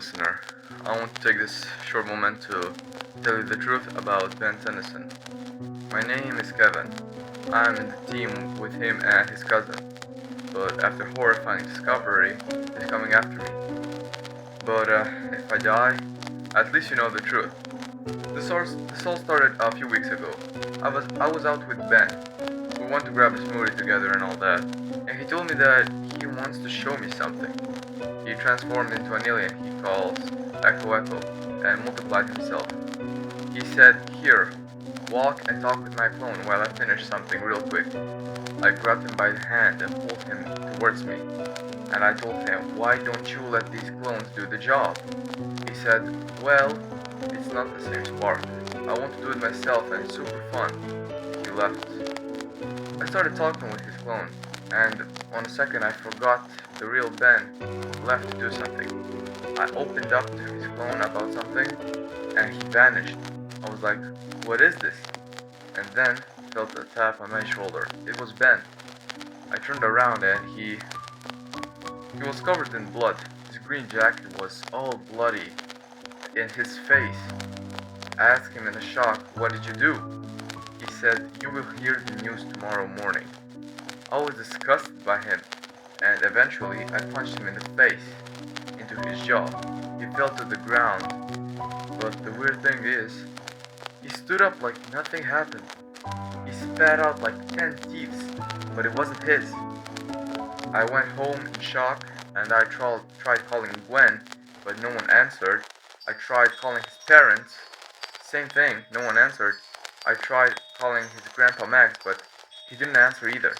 listener. I want to take this short moment to tell you the truth about Ben Tennyson. My name is Kevin. I'm in the team with him and his cousin, but after horrifying discovery, he's coming after me. But if I die, at least you know the truth. This all started a few weeks ago. I was out with Ben. We went to grab a smoothie together and all that, and he told me that he wants to show me something. He transformed into an alien he calls Echo and multiplied himself. He said, "Here, walk and talk with my clone while I finish something real quick." I grabbed him by the hand and pulled him towards me, and I told him, "Why don't you let these clones do the job?" He said, "Well, it's not the same spark. I want to do it myself and it's super fun." He left. I started talking with his clone, and on a second I forgot the real Ben left to do something. I opened up to his clone about something, and he vanished. I was like, "What is this?" And then felt a tap on my shoulder. It was Ben. I turned around and he was covered in blood. His green jacket was all bloody in his face. I asked him in a shock, "What did you do?" He said, "You will hear the news tomorrow morning." I was disgusted by him, and eventually I punched him in the face, into his jaw. He fell to the ground, but the weird thing is, he stood up like nothing happened. He spat out like 10 teeth, but it wasn't his. I went home in shock, and I tried calling Gwen, but no one answered. I tried calling his parents, same thing, no one answered. I tried calling his grandpa Max, but he didn't answer either.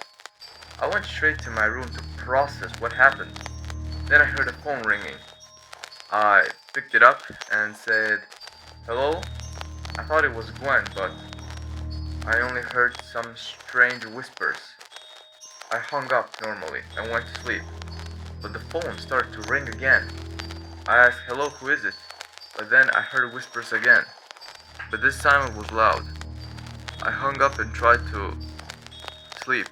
I went straight to my room to process what happened. Then I heard a phone ringing. I picked it up and said, "Hello?" I thought it was Gwen, but I only heard some strange whispers. I hung up normally and went to sleep, but the phone started to ring again. I asked, "Hello, who is it?" But then I heard whispers again, but this time it was loud. I hung up and tried to sleep.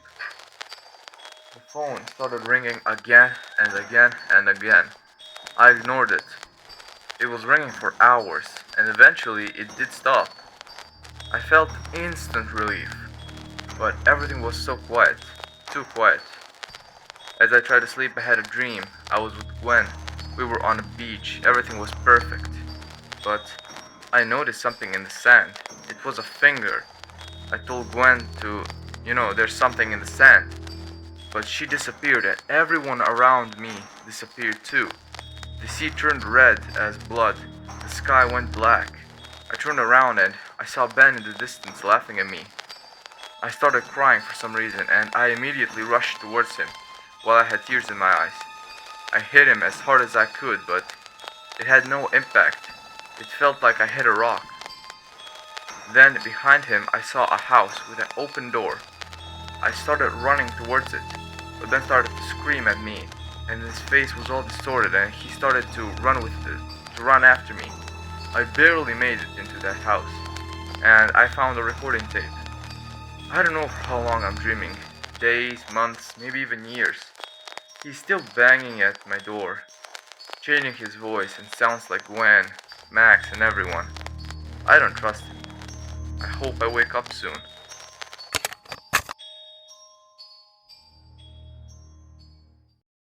The phone started ringing again and again and again. I ignored it. It was ringing for hours, and eventually it did stop. I felt instant relief, but everything was so quiet, too quiet. As I tried to sleep, I had a dream. I was with Gwen. We were on a beach. Everything was perfect. But I noticed something in the sand. It was a finger. I told Gwen to, there's something in the sand. But she disappeared, and everyone around me disappeared too. The sea turned red as blood. The sky went black. I turned around and I saw Ben in the distance laughing at me. I started crying for some reason, and I immediately rushed towards him while I had tears in my eyes. I hit him as hard as I could, but it had no impact. It felt like I hit a rock. Then behind him I saw a house with an open door. I started running towards it, but Ben started to scream at me, and his face was all distorted, and he started to run after me. I barely made it into that house, and I found a recording tape. I don't know for how long I'm dreaming. Days, months, maybe even years. He's still banging at my door, changing his voice, and sounds like Gwen, Max, and everyone. I don't trust him. I hope I wake up soon.